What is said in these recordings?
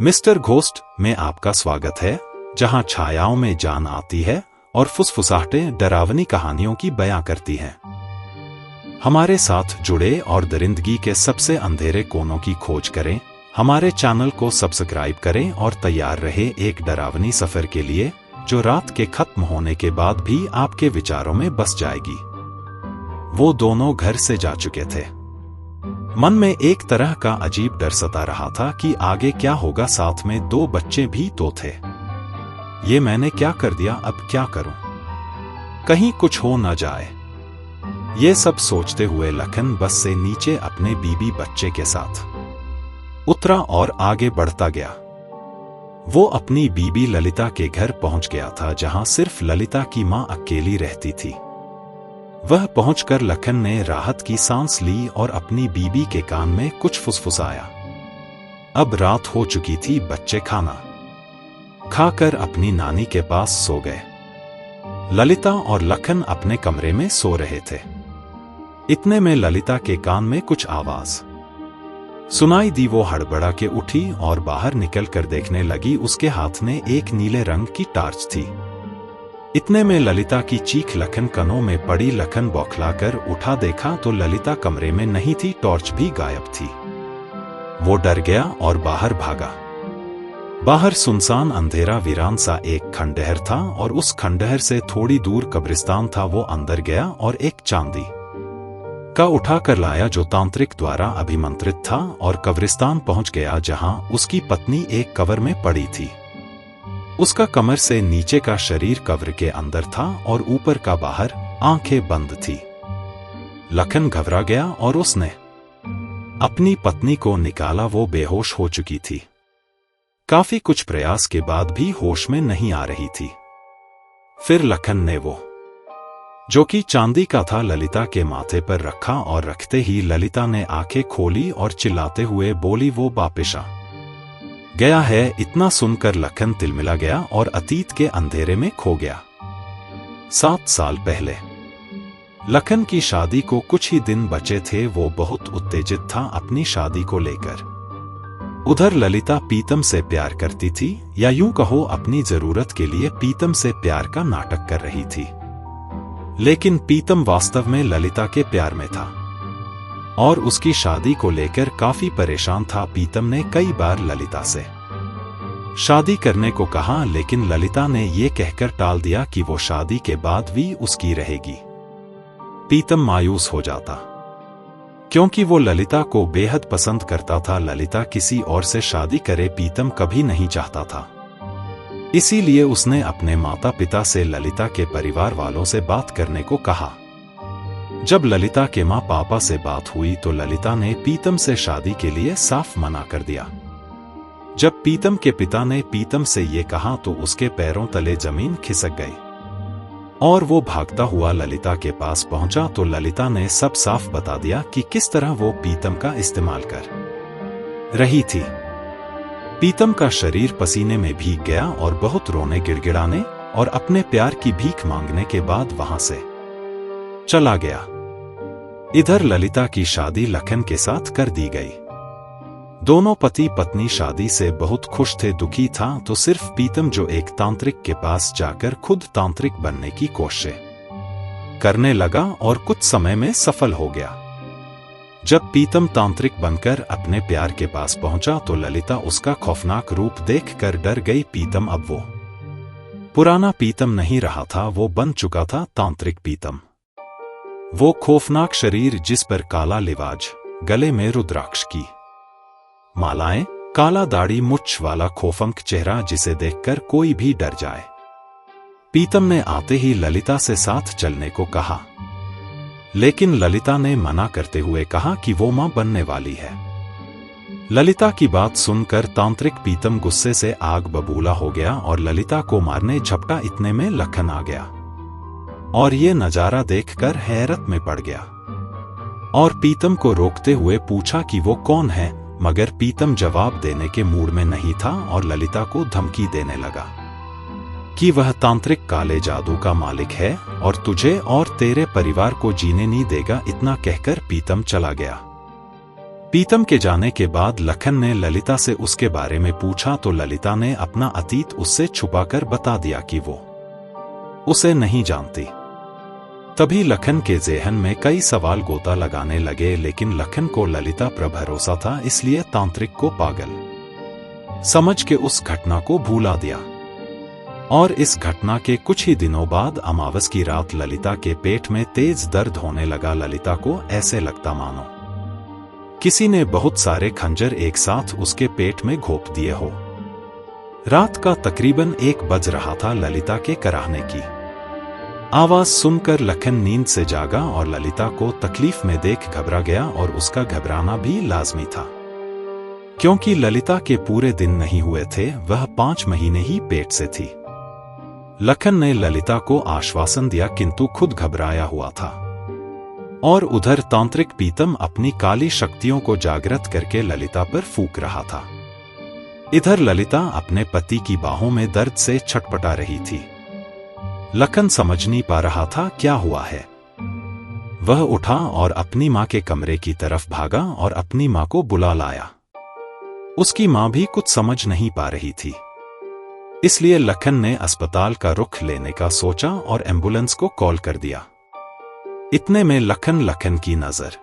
Mister ghost में आपका स्वागत है, जहां छायाओं में जान आती है और फुसफुसाहटें डरावनी कहानियों की बयां करती हैं। हमारे साथ जुड़े और दरिंदगी के सबसे अंधेरे कोनों की खोज करें। हमारे चैनल को सब्सक्राइब करें और तैयार रहे एक डरावनी सफर के लिए, जो रात के खत्म होने के बाद भी आपके विचारों में बस जाएगी। वो दोनों घर से जा चुके थे। मन में एक तरह का अजीब डर सता रहा था कि आगे क्या होगा। साथ में दो बच्चे भी तो थे। ये मैंने क्या कर दिया, अब क्या करूं? कहीं कुछ हो न जाए। ये सब सोचते हुए लखन बस से नीचे अपने बीबी बच्चे के साथ उतरा और आगे बढ़ता गया। वो अपनी बीबी ललिता के घर पहुंच गया था, जहां सिर्फ ललिता की मां अकेली रहती थी। वह पहुंचकर लखन ने राहत की सांस ली और अपनी बीबी के कान में कुछ फुसफुसाया। अब रात हो चुकी थी। बच्चे खाना खाकर अपनी नानी के पास सो गए। ललिता और लखन अपने कमरे में सो रहे थे। इतने में ललिता के कान में कुछ आवाज सुनाई दी। वो हड़बड़ा के उठी और बाहर निकलकर देखने लगी। उसके हाथ में एक नीले रंग की टॉर्च थी। इतने में ललिता की चीख लखन कानों में पड़ी। लखन बौखलाकर उठा, देखा तो ललिता कमरे में नहीं थी, टॉर्च भी गायब थी। वो डर गया और बाहर भागा। बाहर सुनसान अंधेरा वीरान सा एक खंडहर था और उस खंडहर से थोड़ी दूर कब्रिस्तान था। वो अंदर गया और एक चांदी का उठा कर लाया, जो तांत्रिक द्वारा अभिमंत्रित था, और कब्रिस्तान पहुंच गया, जहां उसकी पत्नी एक कब्र में पड़ी थी। उसका कमर से नीचे का शरीर कब्र के अंदर था और ऊपर का बाहर, आंखें बंद थी। लखन घबरा गया और उसने अपनी पत्नी को निकाला। वो बेहोश हो चुकी थी। काफी कुछ प्रयास के बाद भी होश में नहीं आ रही थी। फिर लखन ने वो जो कि चांदी का था ललिता के माथे पर रखा, और रखते ही ललिता ने आंखें खोली और चिल्लाते हुए बोली, वो वापस आ गया है। इतना सुनकर लखन तिलमिला गया और अतीत के अंधेरे में खो गया। 7 साल पहले लखन की शादी को कुछ ही दिन बचे थे। वो बहुत उत्तेजित था अपनी शादी को लेकर। उधर ललिता पीतम से प्यार करती थी, या यूं कहो अपनी जरूरत के लिए पीतम से प्यार का नाटक कर रही थी। लेकिन पीतम वास्तव में ललिता के प्यार में था और उसकी शादी को लेकर काफी परेशान था। पीतम ने कई बार ललिता से शादी करने को कहा, लेकिन ललिता ने यह कहकर टाल दिया कि वो शादी के बाद भी उसकी रहेगी। पीतम मायूस हो जाता, क्योंकि वो ललिता को बेहद पसंद करता था। ललिता किसी और से शादी करे, पीतम कभी नहीं चाहता था। इसीलिए उसने अपने माता पिता से ललिता के परिवार वालों से बात करने को कहा। जब ललिता के माँ पापा से बात हुई तो ललिता ने पीतम से शादी के लिए साफ मना कर दिया। जब पीतम के पिता ने पीतम से ये कहा तो उसके पैरों तले जमीन खिसक गई और वो भागता हुआ ललिता के पास पहुंचा। तो ललिता ने सब साफ बता दिया कि किस तरह वो पीतम का इस्तेमाल कर रही थी। पीतम का शरीर पसीने में भीग गया और बहुत रोने, गिड़गिड़ाने और अपने प्यार की भीख मांगने के बाद वहां से चला गया। इधर ललिता की शादी लखन के साथ कर दी गई। दोनों पति पत्नी शादी से बहुत खुश थे। दुखी था तो सिर्फ पीतम, जो एक तांत्रिक के पास जाकर खुद तांत्रिक बनने की कोशिश करने लगा और कुछ समय में सफल हो गया। जब पीतम तांत्रिक बनकर अपने प्यार के पास पहुंचा तो ललिता उसका खौफनाक रूप देखकर डर गई। पीतम अब वो पुराना पीतम नहीं रहा था, वो बन चुका था तांत्रिक पीतम। वो खौफनाक शरीर जिस पर काला लिवाज, गले में रुद्राक्ष की मालाएं, काला दाढ़ी मुछ वाला खौफनाक चेहरा, जिसे देखकर कोई भी डर जाए। पीतम ने आते ही ललिता से साथ चलने को कहा, लेकिन ललिता ने मना करते हुए कहा कि वो मां बनने वाली है। ललिता की बात सुनकर तांत्रिक पीतम गुस्से से आग बबूला हो गया और ललिता को मारने झपटा। इतने में लखन आ गया और ये नजारा देखकर हैरत में पड़ गया और पीतम को रोकते हुए पूछा कि वो कौन है, मगर पीतम जवाब देने के मूड में नहीं था और ललिता को धमकी देने लगा कि वह तांत्रिक काले जादू का मालिक है और तुझे और तेरे परिवार को जीने नहीं देगा। इतना कहकर पीतम चला गया। पीतम के जाने के बाद लखन ने ललिता से उसके बारे में पूछा तो ललिता ने अपना अतीत उससे छुपाकर बता दिया कि वो उसे नहीं जानती। तभी लखन के ज़हन में कई सवाल गोता लगाने लगे, लेकिन लखन को ललिता पर भरोसा था, इसलिए तांत्रिक को पागल समझ के उस घटना को भूला दिया। और इस घटना के कुछ ही दिनों बाद अमावस की रात ललिता के पेट में तेज दर्द होने लगा। ललिता को ऐसे लगता मानो किसी ने बहुत सारे खंजर एक साथ उसके पेट में घोंप दिए हो। रात का तकरीबन 1 बज रहा था। ललिता के कराहने की आवाज सुनकर लखन नींद से जागा और ललिता को तकलीफ में देख घबरा गया, और उसका घबराना भी लाजमी था क्योंकि ललिता के पूरे दिन नहीं हुए थे, वह 5 महीने ही पेट से थी। लखन ने ललिता को आश्वासन दिया, किंतु खुद घबराया हुआ था। और उधर तांत्रिक पीतम अपनी काली शक्तियों को जागृत करके ललिता पर फूंक रहा था। इधर ललिता अपने पति की बाहों में दर्द से छटपटा रही थी। लखन समझ नहीं पा रहा था क्या हुआ है। वह उठा और अपनी मां के कमरे की तरफ भागा और अपनी मां को बुला लाया। उसकी मां भी कुछ समझ नहीं पा रही थी, इसलिए लखन ने अस्पताल का रुख लेने का सोचा और एम्बुलेंस को कॉल कर दिया। इतने में लखन की नजर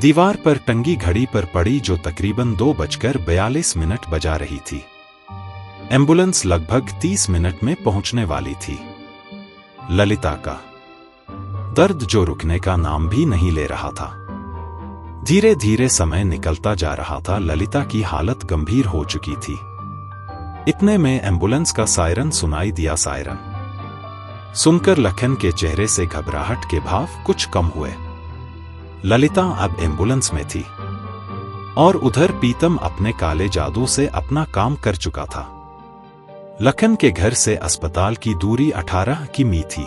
दीवार पर टंगी घड़ी पर पड़ी, जो तकरीबन 2:42 बजा रही थी। एम्बुलेंस लगभग 30 मिनट में पहुंचने वाली थी। ललिता का दर्द जो रुकने का नाम भी नहीं ले रहा था। धीरे धीरे समय निकलता जा रहा था। ललिता की हालत गंभीर हो चुकी थी। इतने में एम्बुलेंस का सायरन सुनाई दिया। सायरन सुनकर लखन के चेहरे से घबराहट के भाव कुछ कम हुए। ललिता अब एम्बुलेंस में थी और उधर पीतम अपने काले जादू से अपना काम कर चुका था। लखन के घर से अस्पताल की दूरी 18 किमी थी।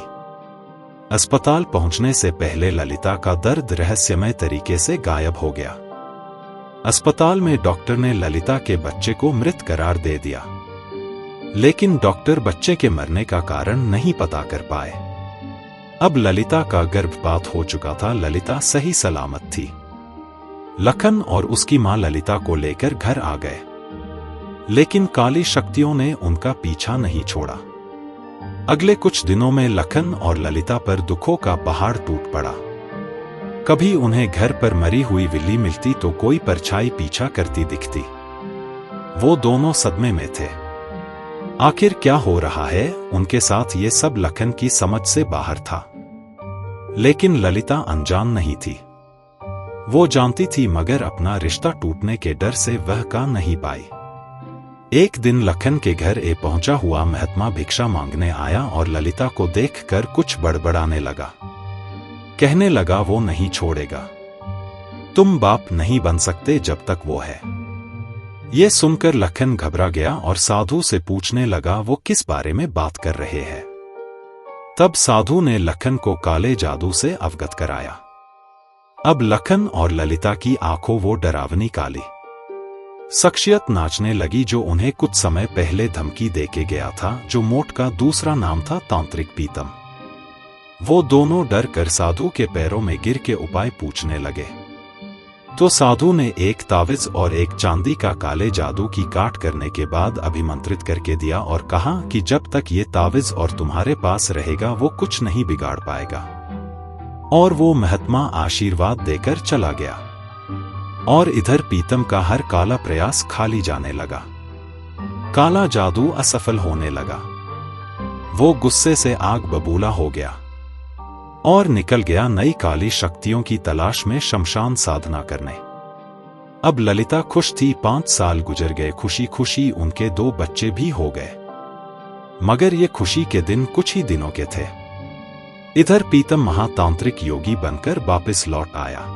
अस्पताल पहुंचने से पहले ललिता का दर्द रहस्यमय तरीके से गायब हो गया। अस्पताल में डॉक्टर ने ललिता के बच्चे को मृत करार दे दिया, लेकिन डॉक्टर बच्चे के मरने का कारण नहीं पता कर पाए। अब ललिता का गर्भपात हो चुका था। ललिता सही सलामत थी। लखन और उसकी मां ललिता को लेकर घर आ गए, लेकिन काली शक्तियों ने उनका पीछा नहीं छोड़ा। अगले कुछ दिनों में लखन और ललिता पर दुखों का पहाड़ टूट पड़ा। कभी उन्हें घर पर मरी हुई बिल्ली मिलती तो कोई परछाई पीछा करती दिखती। वो दोनों सदमे में थे। आखिर क्या हो रहा है उनके साथ, ये सब लखन की समझ से बाहर था। लेकिन ललिता अनजान नहीं थी। वो जानती थी, मगर अपना रिश्ता टूटने के डर से वह का नहीं पाई। एक दिन लखन के घर पहुंचा हुआ महात्मा भिक्षा मांगने आया और ललिता को देखकर कुछ बड़बड़ाने लगा। कहने लगा, वो नहीं छोड़ेगा, तुम बाप नहीं बन सकते जब तक वो है। ये सुनकर लखन घबरा गया और साधु से पूछने लगा वो किस बारे में बात कर रहे हैं। तब साधु ने लखन को काले जादू से अवगत कराया। अब लखन और ललिता की आंखों वो डरावनी काली शख्सियत नाचने लगी, जो उन्हें कुछ समय पहले धमकी देके गया था, जो मोट का दूसरा नाम था तांत्रिक पीतम। वो दोनों डर कर साधु के पैरों में गिर के उपाय पूछने लगे। तो साधु ने एक ताविज और एक चांदी का काले जादू की काट करने के बाद अभिमंत्रित करके दिया और कहा कि जब तक ये ताविज और तुम्हारे पास रहेगा वो कुछ नहीं बिगाड़ पाएगा। और वो महात्मा आशीर्वाद देकर चला गया। और इधर पीतम का हर काला प्रयास खाली जाने लगा। काला जादू असफल होने लगा। वो गुस्से से आग बबूला हो गया और निकल गया नई काली शक्तियों की तलाश में शमशान साधना करने। अब ललिता खुश थी। 5 साल गुजर गए। खुशी खुशी उनके 2 बच्चे भी हो गए, मगर ये खुशी के दिन कुछ ही दिनों के थे। इधर पीतम महातांत्रिक योगी बनकर वापस लौट आया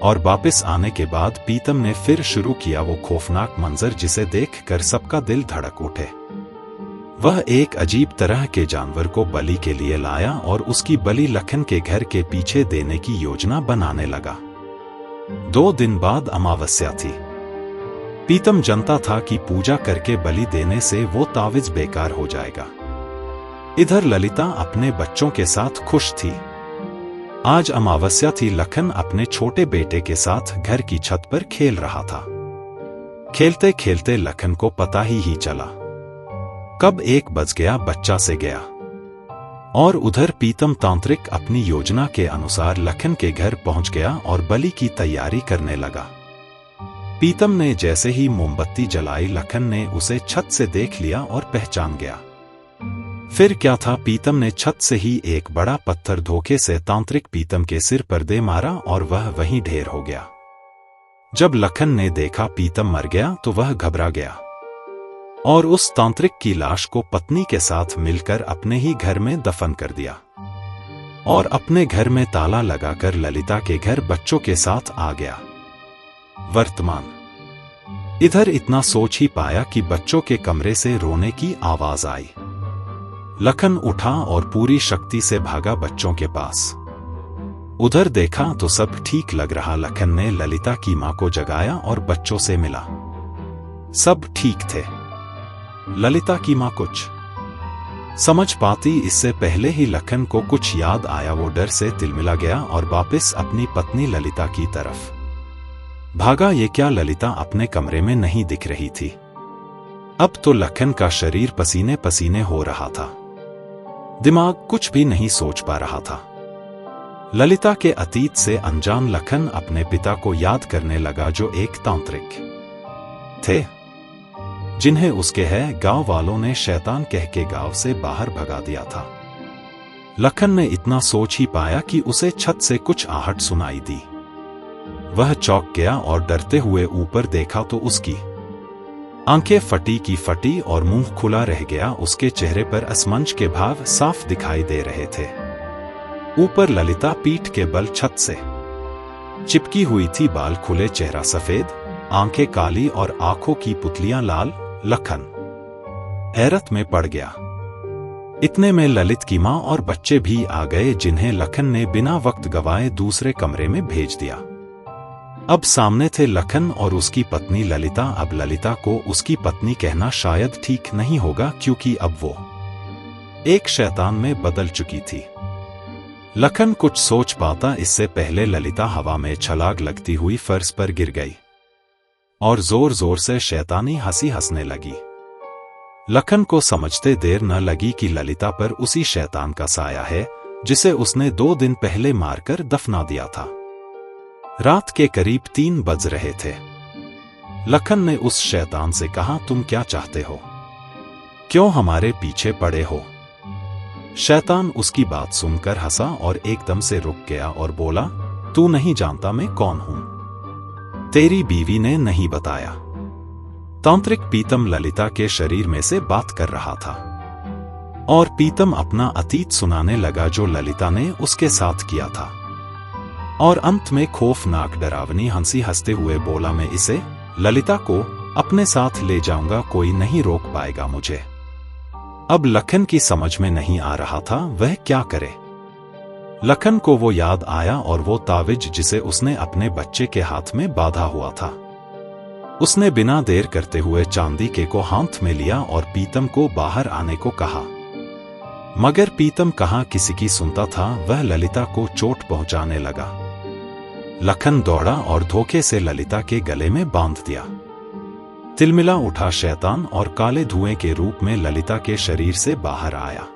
और वापस आने के बाद पीतम ने फिर शुरू किया वो खौफनाक मंजर, जिसे देखकर सबका दिल धड़क उठे। वह एक अजीब तरह के जानवर को बलि के लिए लाया और उसकी बलि लखन के घर के पीछे देने की योजना बनाने लगा। 2 दिन बाद अमावस्या थी। पीतम जानता था कि पूजा करके बलि देने से वो ताविज बेकार हो जाएगा। इधर ललिता अपने बच्चों के साथ खुश थी। आज अमावस्या थी। लखन अपने छोटे बेटे के साथ घर की छत पर खेल रहा था। खेलते खेलते लखन को पता ही चला कब 1 बज गया। बच्चा से गया। और उधर पीतम तांत्रिक अपनी योजना के अनुसार लखन के घर पहुंच गया और बलि की तैयारी करने लगा। पीतम ने जैसे ही मोमबत्ती जलाई, लखन ने उसे छत से देख लिया और पहचान गया। फिर क्या था, पीतम ने छत से ही एक बड़ा पत्थर धोखे से तांत्रिक पीतम के सिर पर दे मारा और वह वहीं ढेर हो गया। जब लखन ने देखा पीतम मर गया तो वह घबरा गया और उस तांत्रिक की लाश को पत्नी के साथ मिलकर अपने ही घर में दफन कर दिया और अपने घर में ताला लगाकर ललिता के घर बच्चों के साथ आ गया। वर्तमान इधर इतना सोच ही पाया कि बच्चों के कमरे से रोने की आवाज आई। लखन उठा और पूरी शक्ति से भागा बच्चों के पास। उधर देखा तो सब ठीक लग रहा। लखन ने ललिता की मां को जगाया और बच्चों से मिला। सब ठीक थे। ललिता की मां कुछ समझ पाती इससे पहले ही लखन को कुछ याद आया। वो डर से तिलमिला गया और वापस अपनी पत्नी ललिता की तरफ भागा। ये क्या, ललिता अपने कमरे में नहीं दिख रही थी। अब तो लखन का शरीर पसीने पसीने हो रहा था। दिमाग कुछ भी नहीं सोच पा रहा था। ललिता के अतीत से अनजान लखन अपने पिता को याद करने लगा, जो एक तांत्रिक थे, जिन्हें उसके गांव वालों ने शैतान कह के गांव से बाहर भगा दिया था। लखन ने इतना सोच ही पाया कि उसे छत से कुछ आहट सुनाई दी। वह चौंक गया और डरते हुए ऊपर देखा तो उसकी आंखें फटी की फटी और मुंह खुला रह गया। उसके चेहरे पर असमंज के भाव साफ दिखाई दे रहे थे। ऊपर ललिता पीठ के बल छत से चिपकी हुई थी, बाल खुले, चेहरा सफेद, आंखें काली और आंखों की पुतलियां लाल। लखन हैरत में पड़ गया। इतने में ललित की मां और बच्चे भी आ गए, जिन्हें लखन ने बिना वक्त गवाए दूसरे कमरे में भेज दिया। अब सामने थे लखन और उसकी पत्नी ललिता। अब ललिता को उसकी पत्नी कहना शायद ठीक नहीं होगा, क्योंकि अब वो एक शैतान में बदल चुकी थी। लखन कुछ सोच पाता इससे पहले ललिता हवा में छलांग लगती हुई फर्श पर गिर गई और जोर जोर से शैतानी हंसी हंसने लगी। लखन को समझते देर न लगी कि ललिता पर उसी शैतान का साया है जिसे उसने 2 दिन पहले मारकर दफना दिया था। रात के करीब 3 बज रहे थे। लखन ने उस शैतान से कहा, तुम क्या चाहते हो? क्यों हमारे पीछे पड़े हो? शैतान उसकी बात सुनकर हंसा और एकदम से रुक गया और बोला, तू नहीं जानता मैं कौन हूं? तेरी बीवी ने नहीं बताया। तांत्रिक पीतम ललिता के शरीर में से बात कर रहा था और पीतम अपना अतीत सुनाने लगा, जो ललिता ने उसके साथ किया था। और अंत में खौफनाक डरावनी हंसी हंसते हुए बोला, मैं इसे ललिता को अपने साथ ले जाऊंगा, कोई नहीं रोक पाएगा मुझे। अब लखन की समझ में नहीं आ रहा था वह क्या करे। लखन को वो याद आया और वो ताविज जिसे उसने अपने बच्चे के हाथ में बांधा हुआ था। उसने बिना देर करते हुए चांदी के को हाथ में लिया और पीतम को बाहर आने को कहा, मगर पीतम कहाँ किसी की सुनता था। वह ललिता को चोट पहुंचाने लगा। लखन दौड़ा और धोखे से ललिता के गले में बांध दिया। तिलमिला उठा शैतान और काले धुएं के रूप में ललिता के शरीर से बाहर आया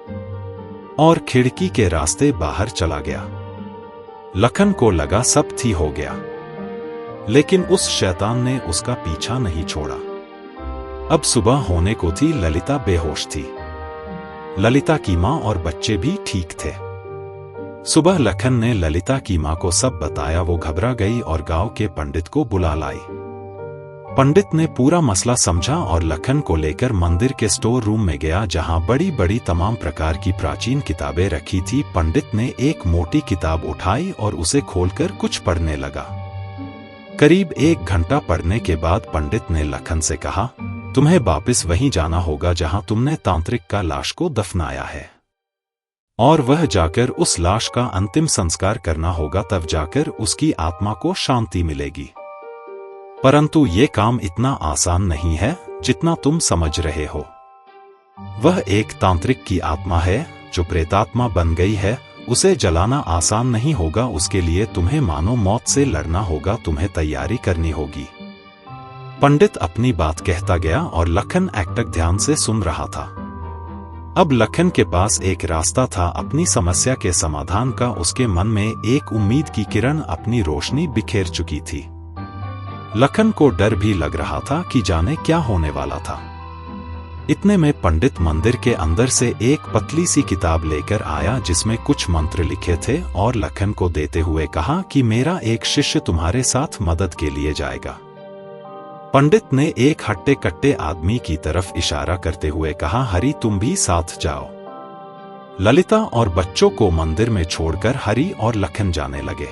और खिड़की के रास्ते बाहर चला गया। लखन को लगा सब ठीक हो गया, लेकिन उस शैतान ने उसका पीछा नहीं छोड़ा। अब सुबह होने को थी। ललिता बेहोश थी। ललिता की मां और बच्चे भी ठीक थे। सुबह लखन ने ललिता की मां को सब बताया। वो घबरा गई और गांव के पंडित को बुला लाई। पंडित ने पूरा मसला समझा और लखन को लेकर मंदिर के स्टोर रूम में गया, जहां बड़ी बड़ी तमाम प्रकार की प्राचीन किताबें रखी थी। पंडित ने एक मोटी किताब उठाई और उसे खोलकर कुछ पढ़ने लगा। करीब 1 घंटा पढ़ने के बाद पंडित ने लखन से कहा, तुम्हें वापस वहीं जाना होगा जहां तुमने तांत्रिक का लाश को दफनाया है, और वह जाकर उस लाश का अंतिम संस्कार करना होगा। तब जाकर उसकी आत्मा को शांति मिलेगी। परंतु ये काम इतना आसान नहीं है जितना तुम समझ रहे हो। वह एक तांत्रिक की आत्मा है जो प्रेतात्मा बन गई है उसे जलाना आसान नहीं होगा, उसके लिए तुम्हें मानो मौत से लड़ना होगा, तुम्हें तैयारी करनी होगी। पंडित अपनी बात कहता गया और लखन एकटक ध्यान से सुन रहा था। अब लखन के पास एक रास्ता था अपनी समस्या के समाधान का। उसके मन में एक उम्मीद की किरण अपनी रोशनी बिखेर चुकी थी। लखन को डर भी लग रहा था कि जाने क्या होने वाला था। इतने में पंडित मंदिर के अंदर से एक पतली सी किताब लेकर आया जिसमें कुछ मंत्र लिखे थे और लखन को देते हुए कहा कि मेरा एक शिष्य तुम्हारे साथ मदद के लिए जाएगा। पंडित ने एक हट्टे कट्टे आदमी की तरफ इशारा करते हुए कहा, हरि तुम भी साथ जाओ। ललिता और बच्चों को मंदिर में छोड़कर हरि और लखन जाने लगे।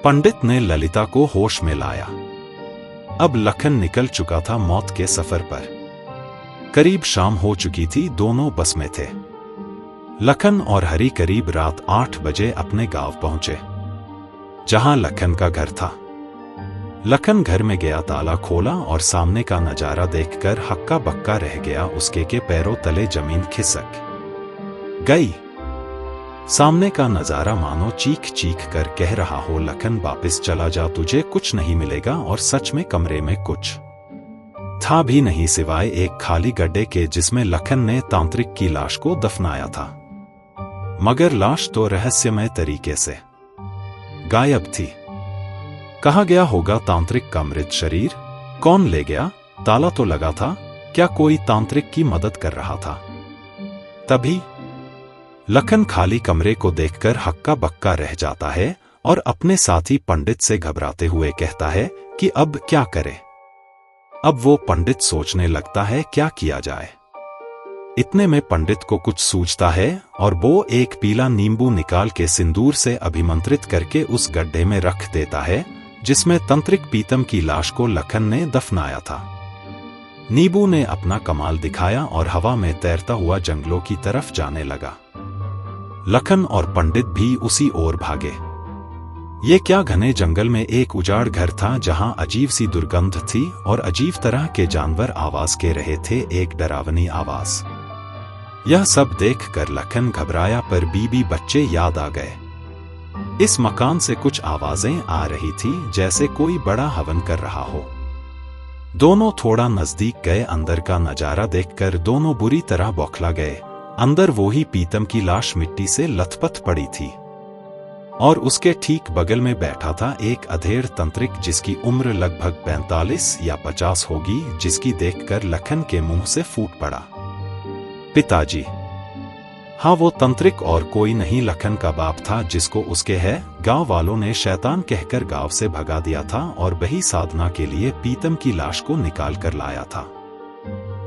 पंडित ने ललिता को होश में लाया। अब लखन निकल चुका था मौत के सफर पर। करीब शाम हो चुकी थी, दोनों बस में थे। लखन और हरि करीब रात 8 बजे अपने गांव पहुंचे, जहां लखन का घर था। लखन घर में गया, ताला खोला और सामने का नजारा देखकर हक्का बक्का रह गया। उसके के पैरों तले जमीन खिसक गई। सामने का नजारा मानो चीख चीख कर कह रहा हो, लखन वापस चला जा, तुझे कुछ नहीं मिलेगा। और सच में कमरे में कुछ था भी नहीं सिवाय एक खाली गड्ढे के जिसमें लखन ने तांत्रिक की लाश को दफनाया था। मगर लाश तो रहस्यमय तरीके से गायब थी। कहा गया होगा तांत्रिक का मृत शरीर। कौन ले गया? ताला तो लगा था, क्या कोई तांत्रिक की मदद कर रहा था? तभी लखन खाली कमरे को देखकर हक्का बक्का रह जाता है और अपने साथी पंडित से घबराते हुए कहता है कि अब क्या करे। अब वो पंडित सोचने लगता है क्या किया जाए। इतने में पंडित को कुछ सूझता है और वो एक पीला नींबू निकाल के सिंदूर से अभिमंत्रित करके उस गड्ढे में रख देता है जिसमें तंत्रिक पीतम की लाश को लखन ने दफनाया था। नींबू ने अपना कमाल दिखाया और हवा में तैरता हुआ जंगलों की तरफ जाने लगा। लखन और पंडित भी उसी ओर भागे। ये क्या घने जंगल में एक उजाड़ घर था जहां अजीब सी दुर्गंध थी और अजीब तरह के जानवर आवाज के रहे थे, एक डरावनी आवाज। यह सब देखकर लखन घबराया, पर बीबी बच्चे याद आ गए। इस मकान से कुछ आवाजें आ रही थी जैसे कोई बड़ा हवन कर रहा हो। दोनों थोड़ा नजदीक गए। अंदर का नजारा देखकर दोनों बुरी तरह बौखला गए। अंदर वो ही पीतम की लाश मिट्टी से लथपथ पड़ी थी और उसके ठीक बगल में बैठा था एक अधेड़ तंत्रिक जिसकी उम्र लगभग 45 या 50 होगी, जिसकी देखकर लखन के मुंह से फूट पड़ा। पिताजी? हाँ, वो तंत्रिक और कोई नहीं लखन का बाप था, जिसको उसके गांव वालों ने शैतान कहकर गांव से भगा दिया था और वही साधना के लिए पीतम की लाश को निकाल कर लाया था।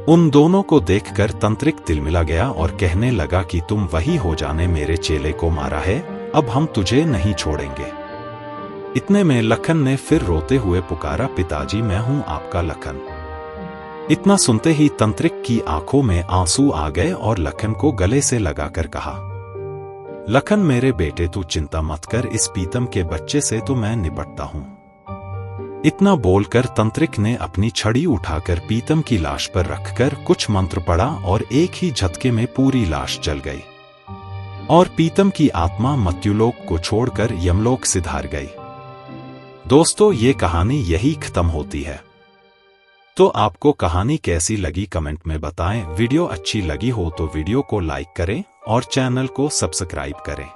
उन दोनों को देखकर तंत्रिक तिलमिला गया और कहने लगा कि तुम वही हो जाने मेरे चेले को मारा है, अब हम तुझे नहीं छोड़ेंगे। इतने में लखन ने फिर रोते हुए पुकारा, पिताजी मैं हूं आपका लखन। इतना सुनते ही तंत्रिक की आंखों में आंसू आ गए और लखन को गले से लगाकर कहा, लखन मेरे बेटे तू चिंता मत कर, इस पीतम के बच्चे से तो मैं निपटता हूं। इतना बोलकर तंत्रिक ने अपनी छड़ी उठाकर पीतम की लाश पर रखकर कुछ मंत्र पढ़ा और एक ही झटके में पूरी लाश जल गई और पीतम की आत्मा मृत्युलोक को छोड़कर यमलोक सिधार गई। दोस्तों, ये कहानी यही खत्म होती है। तो आपको कहानी कैसी लगी कमेंट में बताएं। वीडियो अच्छी लगी हो तो वीडियो को लाइक करें और चैनल को सब्सक्राइब करें।